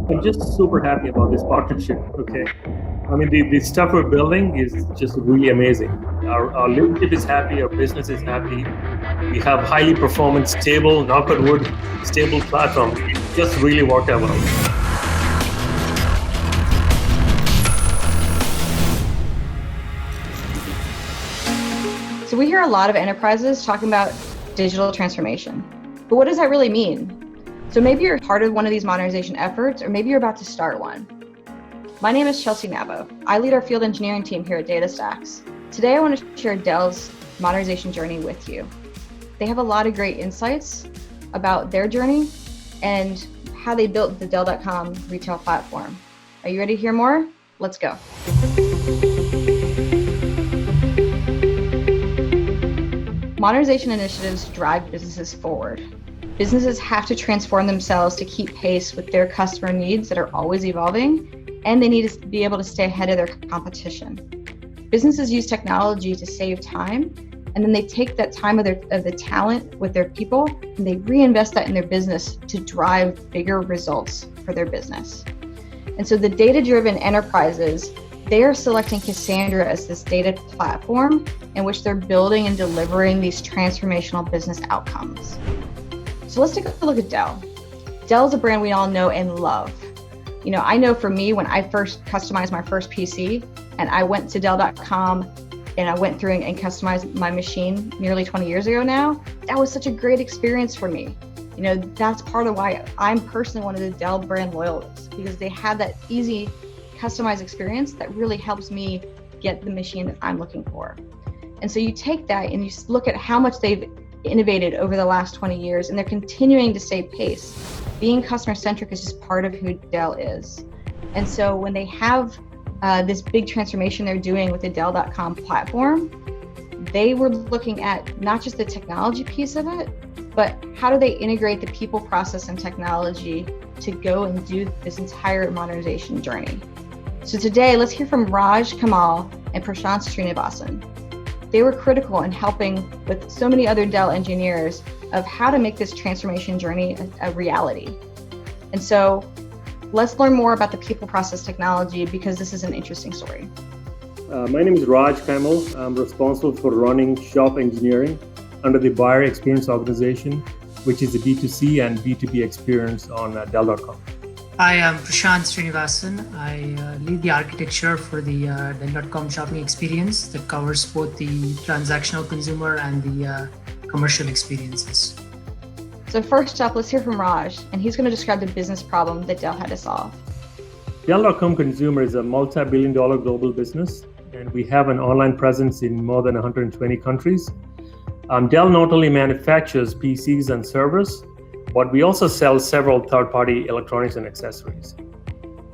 I'm just super happy about this partnership. Okay. I mean, the stuff we're building is just really amazing. Our leadership is happy, our business is happy. We have highly performant, stable, knock on wood, stable platform. It just really worked out well. So we hear a lot of enterprises talking about digital transformation, but what does that really mean? So maybe you're part of one of these modernization efforts, or maybe you're about to start one. My name is Chelsea Nabo. I lead our field engineering team here at DataStax. Today, I want to share Dell's modernization journey with you. They have a lot of great insights about their journey and how they built the Dell.com retail platform. Are you ready to hear more? Let's go. Modernization initiatives drive businesses forward. Businesses have to transform themselves to keep pace with their customer needs that are always evolving, and they need to be able to stay ahead of their competition. Businesses use technology to save time, and then they take that time of the talent with their people, and they reinvest that in their business to drive bigger results for their business. And so the data-driven enterprises, they are selecting Cassandra as this data platform in which they're building and delivering these transformational business outcomes. So let's take a look at Dell. Dell is a brand we all know and love. You know, I know for me, when I first customized my first PC and I went to Dell.com and I went through and customized my machine nearly 20 years ago now, that was such a great experience for me. You know, that's part of why I'm personally one of the Dell brand loyalists, because they have that easy customized experience that really helps me get the machine that I'm looking for. And so you take that and you look at how much they've innovated over the last 20 years, and they're continuing to stay pace. Being customer-centric is just part of who Dell is. And so when they have this big transformation they're doing with the Dell.com platform, they were looking at not just the technology piece of it, but how do they integrate the people, process, and technology to go and do this entire modernization journey. So today, let's hear from Raj Kaimal and Prashanth Srinivasan. They were critical in helping with so many other Dell engineers of how to make this transformation journey a reality. And so let's learn more about the people, process, technology, because this is an interesting story. My name is Raj Kaimal. I'm responsible for running shop engineering under the Buyer Experience Organization, which is the B2C and B2B experience on Dell.com. Hi, I'm Prashanth Srinivasan. I lead the architecture for the Dell.com shopping experience that covers both the transactional consumer and the commercial experiences. So first up, let's hear from Raj, and he's going to describe the business problem that Dell had to solve. Dell.com Consumer is a multi-billion-dollar global business, and we have an online presence in more than 120 countries. Dell not only manufactures PCs and servers, but we also sell several third-party electronics and accessories.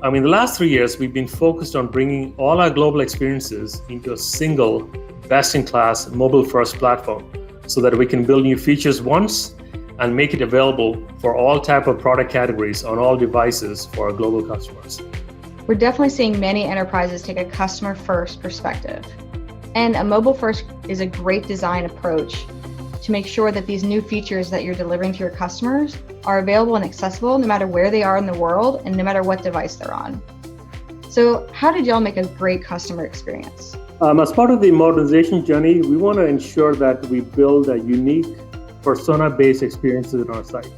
In the last 3 years, we've been focused on bringing all our global experiences into a single, best-in-class, mobile-first platform so that we can build new features once and make it available for all type of product categories on all devices for our global customers. We're definitely seeing many enterprises take a customer-first perspective. And a mobile-first is a great design approach to make sure that these new features that you're delivering to your customers are available and accessible no matter where they are in the world and no matter what device they're on. So how did y'all make a great customer experience? As part of the modernization journey, we want to ensure that we build a unique persona-based experiences on our site.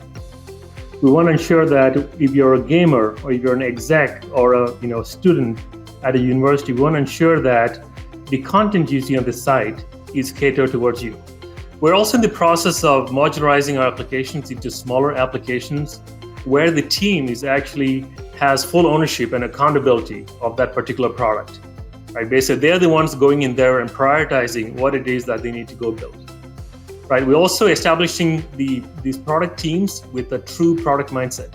We want to ensure that if you're a gamer or if you're an exec or a student at a university, we want to ensure that the content you see on the site is catered towards you. We're also in the process of modularizing our applications into smaller applications where the team has full ownership and accountability of that particular product. Right? Basically, they're the ones going in there and prioritizing what it is that they need to go build. Right? We're also establishing these product teams with a true product mindset.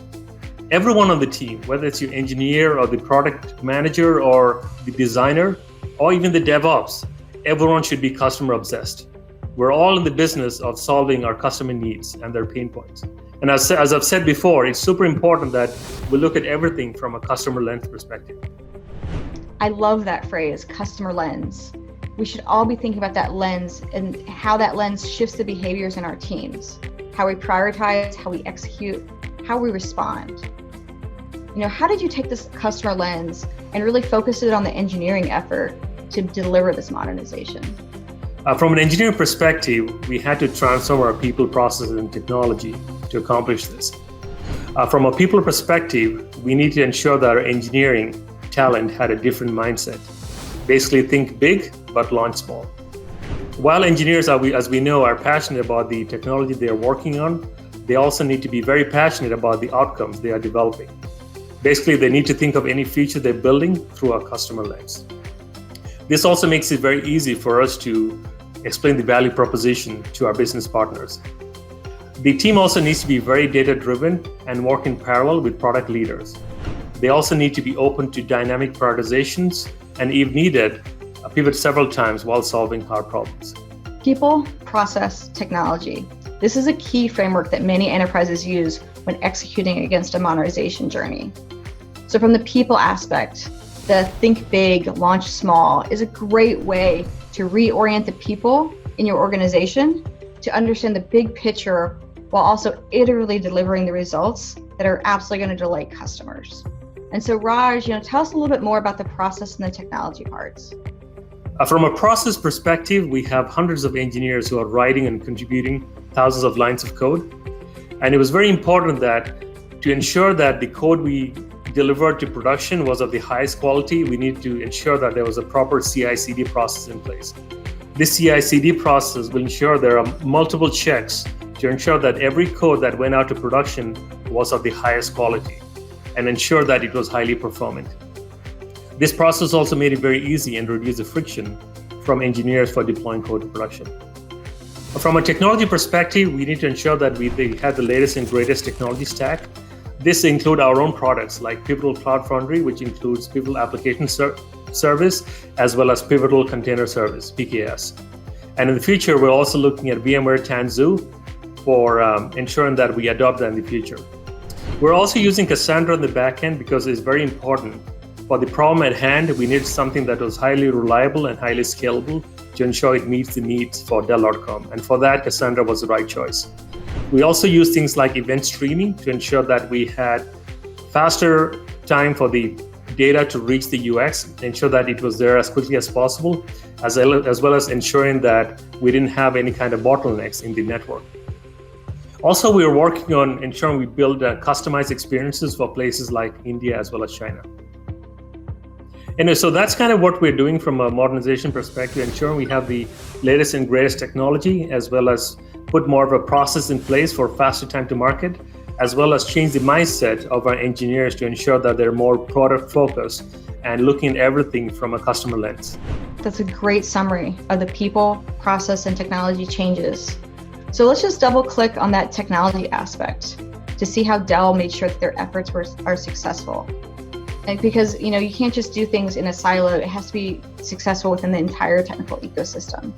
Everyone on the team, whether it's your engineer or the product manager or the designer or even the DevOps, everyone should be customer obsessed. We're all in the business of solving our customer needs and their pain points. And as I've said before, it's super important that we look at everything from a customer lens perspective. I love that phrase, customer lens. We should all be thinking about that lens and how that lens shifts the behaviors in our teams, how we prioritize, how we execute, how we respond. How did you take this customer lens and really focus it on the engineering effort to deliver this modernization? From an engineering perspective, we had to transform our people, processes, and technology to accomplish this. From a people perspective, we need to ensure that our engineering talent had a different mindset. Basically, think big, but launch small. While engineers, as we know, are passionate about the technology they are working on, they also need to be very passionate about the outcomes they are developing. Basically, they need to think of any feature they're building through a customer lens. This also makes it very easy for us to explain the value proposition to our business partners. The team also needs to be very data-driven and work in parallel with product leaders. They also need to be open to dynamic prioritizations and, if needed, pivot several times while solving hard problems. People, process, technology. This is a key framework that many enterprises use when executing against a modernization journey. So from the people aspect, the think big, launch small is a great way to reorient the people in your organization to understand the big picture while also iteratively delivering the results that are absolutely going to delight customers. And so Raj, tell us a little bit more about the process and the technology parts. From a process perspective, we have hundreds of engineers who are writing and contributing thousands of lines of code. And it was very important that to ensure that the code we delivered to production was of the highest quality, we need to ensure that there was a proper CI/CD process in place. This CI/CD process will ensure there are multiple checks to ensure that every code that went out to production was of the highest quality and ensure that it was highly performant. This process also made it very easy and reduced the friction from engineers for deploying code to production. From a technology perspective, we need to ensure that we have the latest and greatest technology stack. This includes our own products like Pivotal Cloud Foundry, which includes Pivotal Application Service, as well as Pivotal Container Service, PKS. And in the future, we're also looking at VMware Tanzu for ensuring that we adopt that in the future. We're also using Cassandra in the backend because it's very important. For the problem at hand, we need something that was highly reliable and highly scalable to ensure it meets the needs for Dell.com. And for that, Cassandra was the right choice. We also use things like event streaming to ensure that we had faster time for the data to reach the UX, ensure that it was there as quickly as possible, as well as ensuring that we didn't have any kind of bottlenecks in the network. Also, we are working on ensuring we build customized experiences for places like India as well as China. And so that's kind of what we're doing from a modernization perspective, ensuring we have the latest and greatest technology, as well as put more of a process in place for faster time to market, as well as change the mindset of our engineers to ensure that they're more product focused and looking at everything from a customer lens. That's a great summary of the people, process, and technology changes. So let's just double click on that technology aspect to see how Dell made sure that their efforts are successful. And because you can't just do things in a silo, it has to be successful within the entire technical ecosystem.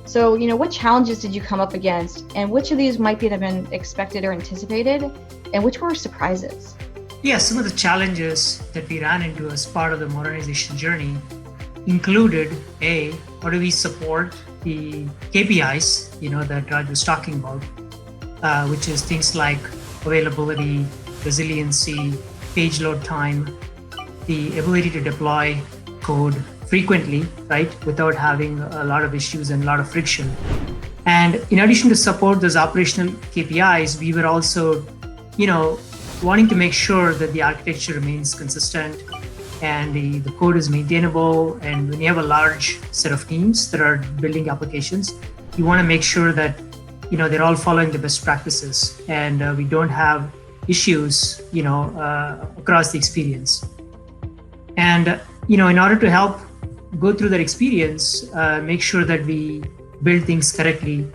So what challenges did you come up against, and which of these might have been expected or anticipated, and which were surprises? Yeah, some of the challenges that we ran into as part of the modernization journey included how do we support the KPIs that Raj was talking about, which is things like availability, resiliency, page load time, the ability to deploy code frequently, right, without having a lot of issues and a lot of friction. And in addition to support those operational KPIs, we were also, wanting to make sure that the architecture remains consistent and the code is maintainable. And when you have a large set of teams that are building applications, you want to make sure that, they're all following the best practices and we don't have issues, across the experience. And, in order to help go through that experience, make sure that we build things correctly,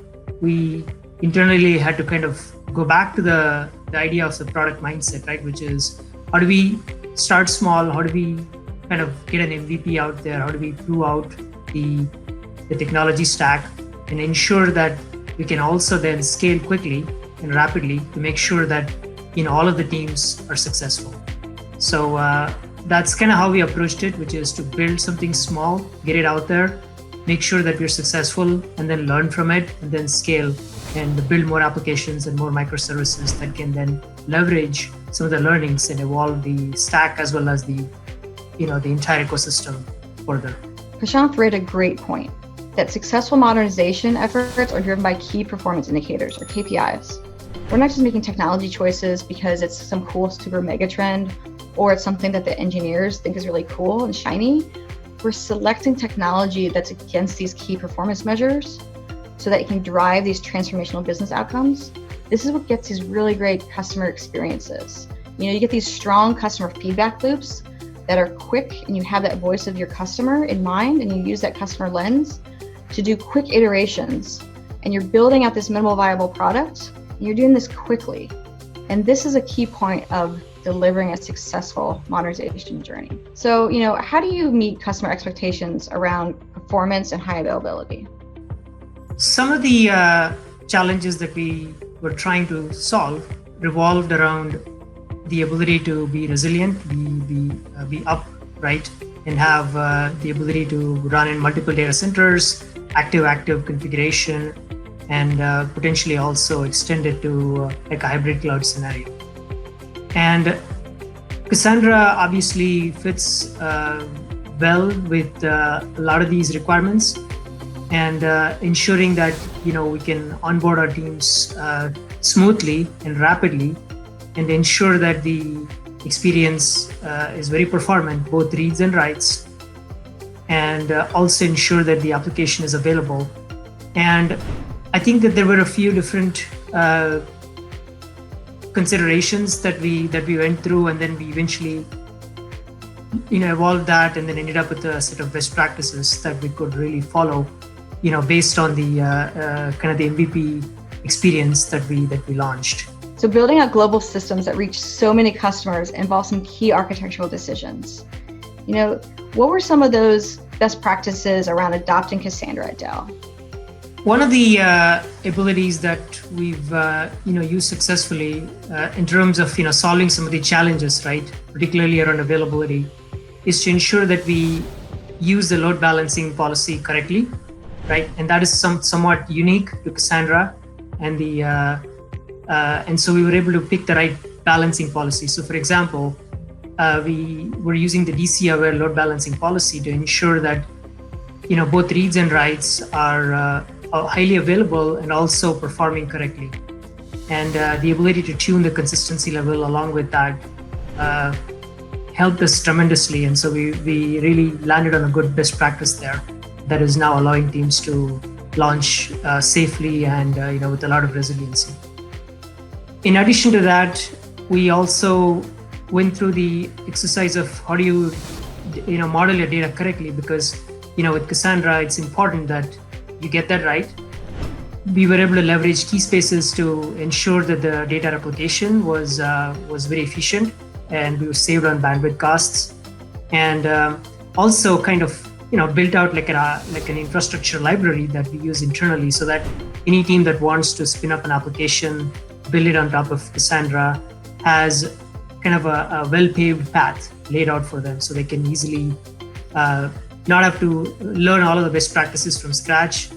we internally had to kind of go back to the idea of the product mindset, right? Which is, how do we start small? How do we kind of get an MVP out there? How do we prove out the technology stack and ensure that we can also then scale quickly and rapidly to make sure that all of the teams are successful. So that's kind of how we approached it, which is to build something small, get it out there, make sure that we're successful, and then learn from it, and then scale and build more applications and more microservices that can then leverage some of the learnings and evolve the stack as well as the entire ecosystem further. Prashanth raised a great point that successful modernization efforts are driven by key performance indicators or KPIs. We're not just making technology choices because it's some cool super mega trend or it's something that the engineers think is really cool and shiny. We're selecting technology that's against these key performance measures so that it can drive these transformational business outcomes. This is what gets these really great customer experiences. You get these strong customer feedback loops that are quick, and you have that voice of your customer in mind, and you use that customer lens to do quick iterations. And you're building out this minimal viable product, and you're doing this quickly. And this is a key point of delivering a successful modernization journey. So, how do you meet customer expectations around performance and high availability? Some of the challenges that we were trying to solve revolved around the ability to be resilient, be upright, and have the ability to run in multiple data centers, active configuration, and potentially also extend it to like a hybrid cloud scenario. And Cassandra obviously fits well with a lot of these requirements, and ensuring that we can onboard our teams smoothly and rapidly, and ensure that the experience is very performant, both reads and writes, and also ensure that the application is available. And I think that there were a few different considerations that we went through, and then we eventually evolved that, and then ended up with a set of best practices that we could really follow, based on the kind of the MVP experience that we launched. So building out global systems that reach so many customers involves some key architectural decisions. What were some of those best practices around adopting Cassandra at Dell? One of the abilities that we've used successfully in terms of solving some of the challenges, right, particularly around availability, is to ensure that we use the load balancing policy correctly, right? And that is somewhat unique to Cassandra, and so we were able to pick the right balancing policy. So, for example, we were using the DC-aware load balancing policy to ensure that both reads and writes are highly available and also performing correctly. And the ability to tune the consistency level along with that helped us tremendously. And so we really landed on a good best practice there that is now allowing teams to launch safely and with a lot of resiliency. In addition to that, we also went through the exercise of how do you model your data correctly, because with Cassandra it's important that you get that right. We were able to leverage key spaces to ensure that the data replication was very efficient, and we were saved on bandwidth costs, and also kind of built out like an infrastructure library that we use internally, so that any team that wants to spin up an application, build it on top of Cassandra, has kind of a well-paved path laid out for them, so they can easily not have to learn all of the best practices from scratch,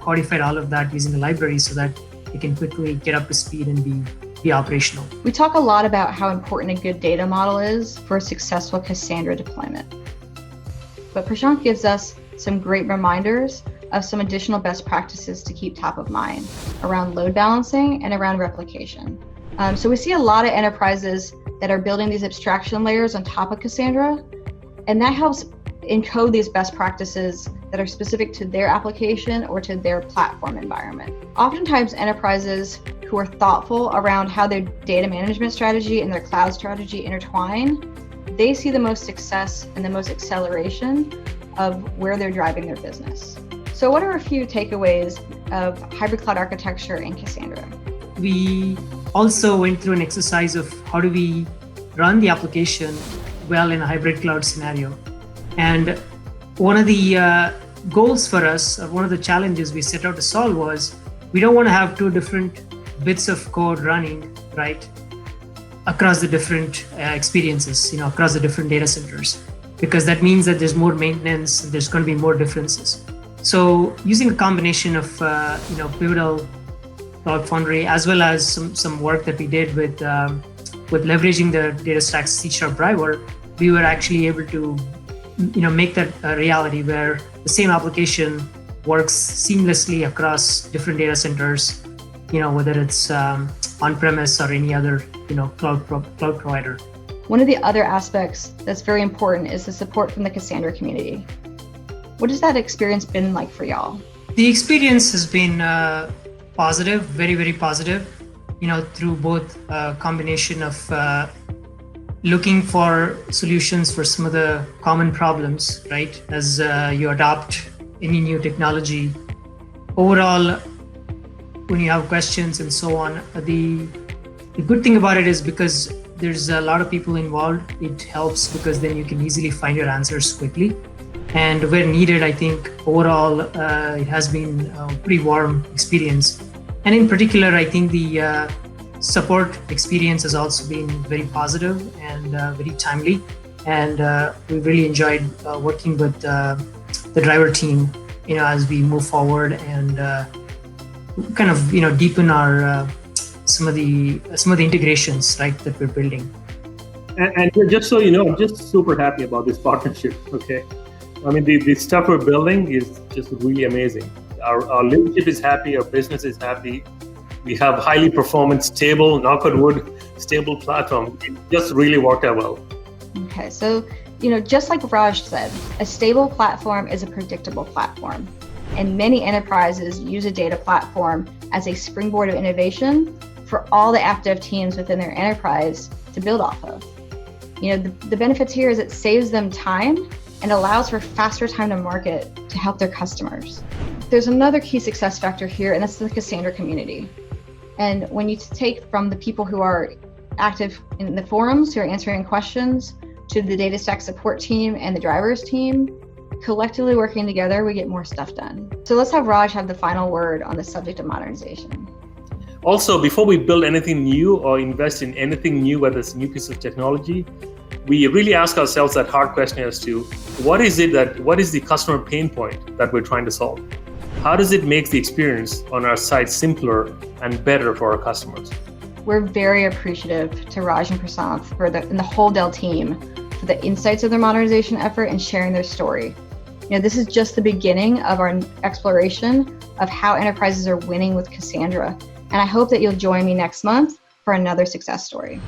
codified all of that using the library so that they can quickly get up to speed and be operational. We talk a lot about how important a good data model is for a successful Cassandra deployment. But Prashanth gives us some great reminders of some additional best practices to keep top of mind around load balancing and around replication. So we see a lot of enterprises that are building these abstraction layers on top of Cassandra, and that helps encode these best practices that are specific to their application or to their platform environment. Oftentimes, enterprises who are thoughtful around how their data management strategy and their cloud strategy intertwine, they see the most success and the most acceleration of where they're driving their business. So what are a few takeaways of hybrid cloud architecture in Cassandra? We also went through an exercise of how do we run the application well in a hybrid cloud scenario. And one of the goals for us, one of the challenges we set out to solve was, we don't want to have two different bits of code running, right, across the different experiences, across the different data centers, because that means that there's more maintenance, and there's going to be more differences. So using a combination of, Pivotal, Cloud Foundry, as well as some work that we did with with leveraging the DataStax C# driver, we were actually able to make that a reality where the same application works seamlessly across different data centers, whether it's on-premise or any other cloud provider. One of the other aspects that's very important is the support from the Cassandra community. What has that experience been like for y'all? The experience has been positive, very, very positive, through both a combination of looking for solutions for some of the common problems, right? As you adopt any new technology, overall, when you have questions and so on, the good thing about it is because there's a lot of people involved, it helps because then you can easily find your answers quickly. And where needed, I think overall, it has been a pretty warm experience. And in particular, I think the support experience has also been very positive and very timely. And we really enjoyed working with the driver team, as we move forward and kind of, deepen our some of the integrations, right, that we're building. And just so you know, I'm just super happy about this partnership. Okay, I mean the stuff we're building is just really amazing. Our leadership is happy, our business is happy. We have highly performant, stable, knock on wood, stable platform. It just really worked out well. Okay, so just like Raj said, a stable platform is a predictable platform. And many enterprises use a data platform as a springboard of innovation for all the active teams within their enterprise to build off of. The benefits here is it saves them time and allows for faster time to market to help their customers. There's another key success factor here, and that's the Cassandra community. And when you take from the people who are active in the forums, who are answering questions, to the DataStax support team and the drivers team, collectively working together, we get more stuff done. So let's have Raj have the final word on the subject of modernization. Also, before we build anything new or invest in anything new, whether it's a new piece of technology, we really ask ourselves that hard question as to what is the customer pain point that we're trying to solve? How does it make the experience on our site simpler and better for our customers? We're very appreciative to Raj and Prashanth and the whole Dell team for the insights of their modernization effort and sharing their story. This is just the beginning of our exploration of how enterprises are winning with Cassandra. And I hope that you'll join me next month for another success story.